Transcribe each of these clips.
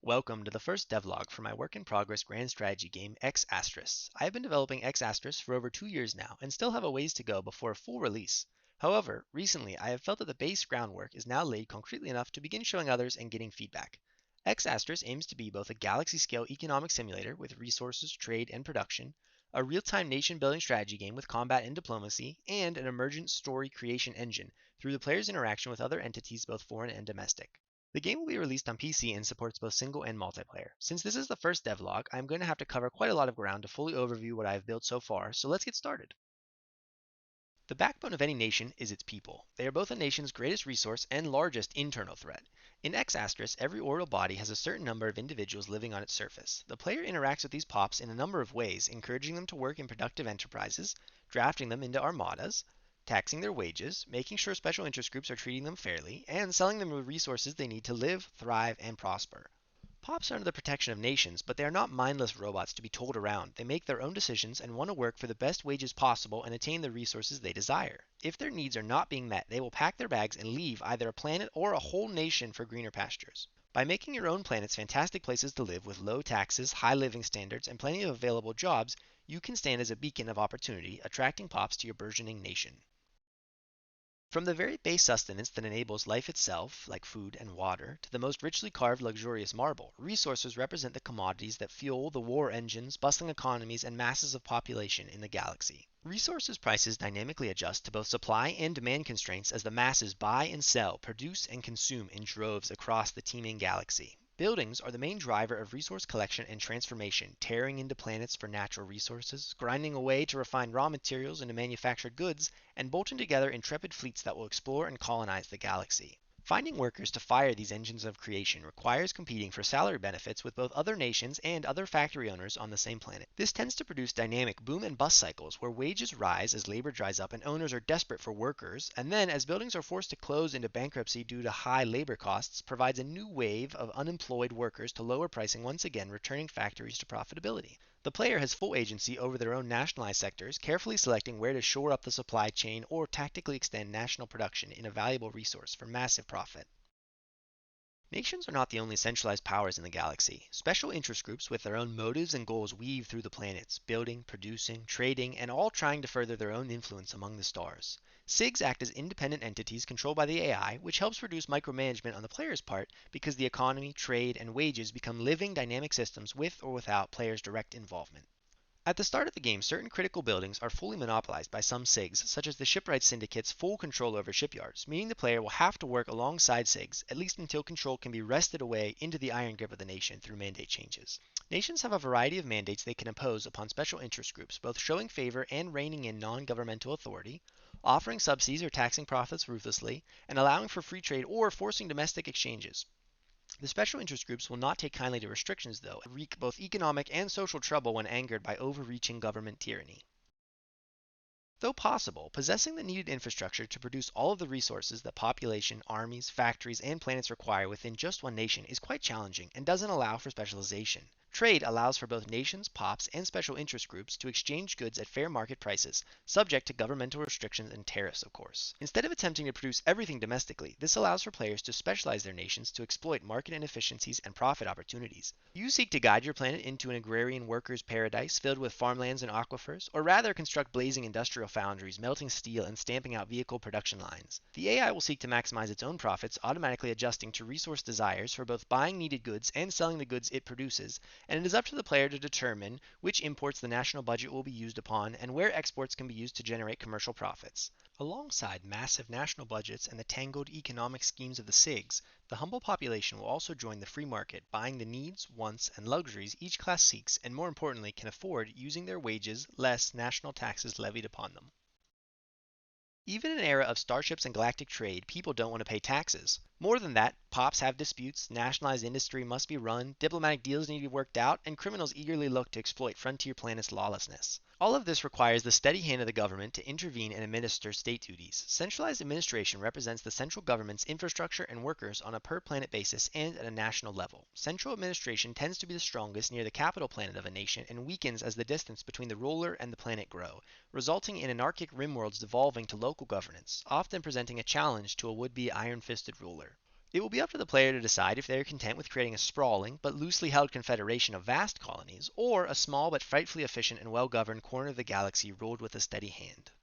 Welcome to the first devlog for my work-in-progress grand strategy game, Ex-Astras. I have been developing Ex-Astras for over 2 years now, and still have a ways to go before a full release. However, recently I have felt that the base groundwork is now laid concretely enough to begin showing others and getting feedback. Ex-Astras aims to be both a galaxy-scale economic simulator with resources, trade, and production, a real-time nation-building strategy game with combat and diplomacy, and an emergent story creation engine through the player's interaction with other entities both foreign and domestic. The game will be released on PC and supports both single and multiplayer. Since this is the first devlog, I'm going to have to cover quite a lot of ground to fully overview what I have built so far, so let's get started. The backbone of any nation is its people. They are both a nation's greatest resource and largest internal threat. In Ex-Astras, every orbital body has a certain number of individuals living on its surface. The player interacts with these pops in a number of ways, encouraging them to work in productive enterprises, drafting them into armadas, taxing their wages, making sure special interest groups are treating them fairly, and selling them the resources they need to live, thrive, and prosper. Pops are under the protection of nations, but they are not mindless robots to be told around. They make their own decisions and want to work for the best wages possible and attain the resources they desire. If their needs are not being met, they will pack their bags and leave either a planet or a whole nation for greener pastures. By making your own planets fantastic places to live with low taxes, high living standards, and plenty of available jobs, you can stand as a beacon of opportunity, attracting pops to your burgeoning nation. From the very base sustenance that enables life itself, like food and water, to the most richly carved luxurious marble, resources represent the commodities that fuel the war engines, bustling economies, and masses of population in the galaxy. Resources prices dynamically adjust to both supply and demand constraints as the masses buy and sell, produce and consume in droves across the teeming galaxy. Buildings are the main driver of resource collection and transformation, tearing into planets for natural resources, grinding away to refine raw materials into manufactured goods, and bolting together intrepid fleets that will explore and colonize the galaxy. Finding workers to fire these engines of creation requires competing for salary benefits with both other nations and other factory owners on the same planet. This tends to produce dynamic boom and bust cycles where wages rise as labor dries up and owners are desperate for workers, and then as buildings are forced to close into bankruptcy due to high labor costs, provides a new wave of unemployed workers to lower pricing, once again returning factories to profitability. The player has full agency over their own nationalized sectors, carefully selecting where to shore up the supply chain or tactically extend national production in a valuable resource for massive profit. Nations are not the only centralized powers in the galaxy. Special interest groups with their own motives and goals weave through the planets, building, producing, trading, and all trying to further their own influence among the stars. SIGs act as independent entities controlled by the AI, which helps reduce micromanagement on the player's part because the economy, trade, and wages become living, dynamic systems with or without players' direct involvement. At the start of the game, certain critical buildings are fully monopolized by some SIGs, such as the Shipwright Syndicate's full control over shipyards, meaning the player will have to work alongside SIGs, at least until control can be wrested away into the iron grip of the nation through mandate changes. Nations have a variety of mandates they can impose upon special interest groups, both showing favor and reining in non-governmental authority, offering subsidies or taxing profits ruthlessly, and allowing for free trade or forcing domestic exchanges. The special interest groups will not take kindly to restrictions, though, and wreak both economic and social trouble when angered by overreaching government tyranny. Though possible, possessing the needed infrastructure to produce all of the resources that population, armies, factories, and planets require within just one nation is quite challenging and doesn't allow for specialization. Trade allows for both nations, pops, and special interest groups to exchange goods at fair market prices, subject to governmental restrictions and tariffs, of course. Instead of attempting to produce everything domestically, this allows for players to specialize their nations to exploit market inefficiencies and profit opportunities. You seek to guide your planet into an agrarian workers' paradise filled with farmlands and aquifers, or rather construct blazing industrial foundries, melting steel, and stamping out vehicle production lines. The AI will seek to maximize its own profits, automatically adjusting to resource desires for both buying needed goods and selling the goods it produces, and it is up to the player to determine which imports the national budget will be used upon and where exports can be used to generate commercial profits. Alongside massive national budgets and the tangled economic schemes of the SIGs, the humble population will also join the free market, buying the needs, wants, and luxuries each class seeks and more importantly can afford using their wages less national taxes levied upon them. Even in an era of starships and galactic trade, people don't want to pay taxes. More than that, pops have disputes, nationalized industry must be run, diplomatic deals need to be worked out, and criminals eagerly look to exploit frontier planets' lawlessness. All of this requires the steady hand of the government to intervene and administer state duties. Centralized administration represents the central government's infrastructure and workers on a per-planet basis and at a national level. Central administration tends to be the strongest near the capital planet of a nation and weakens as the distance between the ruler and the planet grow, resulting in anarchic rimworlds devolving to local governance, often presenting a challenge to a would-be iron-fisted ruler. It will be up to the player to decide if they are content with creating a sprawling but loosely held confederation of vast colonies, or a small but frightfully efficient and well-governed corner of the galaxy ruled with a steady hand.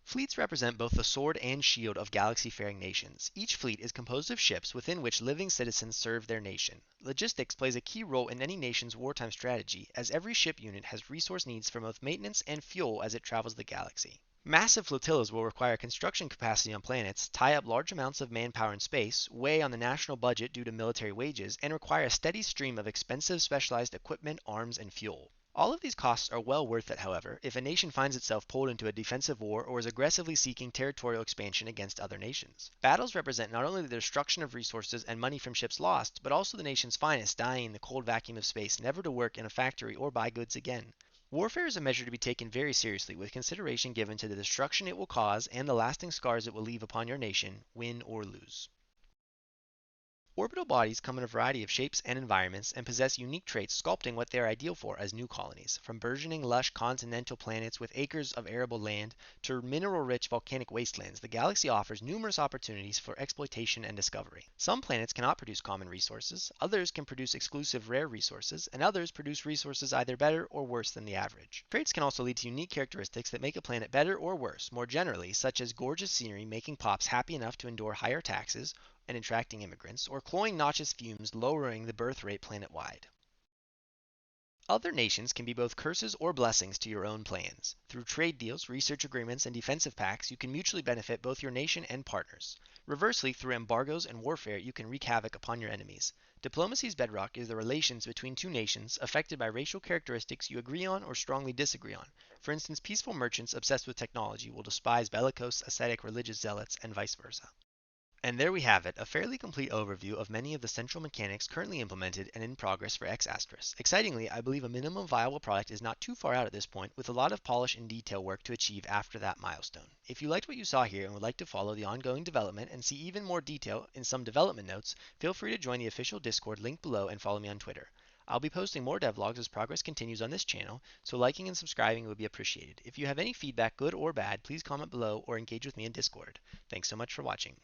Fleets represent both the sword and shield of galaxy-faring nations. Each fleet is composed of ships within which living citizens serve their nation. Logistics plays a key role in any nation's wartime strategy, as every ship unit has resource needs for both maintenance and fuel as it travels the galaxy. Massive flotillas will require construction capacity on planets, tie up large amounts of manpower in space, weigh on the national budget due to military wages, and require a steady stream of expensive specialized equipment, arms, and fuel. All of these costs are well worth it, however, if a nation finds itself pulled into a defensive war or is aggressively seeking territorial expansion against other nations. Battles represent not only the destruction of resources and money from ships lost, but also the nation's finest dying in the cold vacuum of space, never to work in a factory or buy goods again. Warfare is a measure to be taken very seriously, with consideration given to the destruction it will cause and the lasting scars it will leave upon your nation, win or lose. Orbital bodies come in a variety of shapes and environments and possess unique traits sculpting what they are ideal for as new colonies, from burgeoning lush continental planets with acres of arable land to mineral-rich volcanic wastelands. The galaxy offers numerous opportunities for exploitation and discovery. Some planets cannot produce common resources, others can produce exclusive rare resources, and others produce resources either better or worse than the average. Traits can also lead to unique characteristics that make a planet better or worse, more generally, such as gorgeous scenery making pops happy enough to endure higher taxes and attracting immigrants, or cloying noxious fumes lowering the birth rate planet-wide. Other nations can be both curses or blessings to your own plans. Through trade deals, research agreements, and defensive pacts, you can mutually benefit both your nation and partners. Reversely, through embargoes and warfare, you can wreak havoc upon your enemies. Diplomacy's bedrock is the relations between two nations affected by racial characteristics you agree on or strongly disagree on. For instance, peaceful merchants obsessed with technology will despise bellicose, ascetic religious zealots, and vice versa. And there we have it, a fairly complete overview of many of the central mechanics currently implemented and in progress for Ex-Astras. Excitingly, I believe a minimum viable product is not too far out at this point, with a lot of polish and detail work to achieve after that milestone. If you liked what you saw here and would like to follow the ongoing development and see even more detail in some development notes, feel free to join the official Discord linked below and follow me on Twitter. I'll be posting more devlogs as progress continues on this channel, so liking and subscribing would be appreciated. If you have any feedback, good or bad, please comment below or engage with me in Discord. Thanks so much for watching.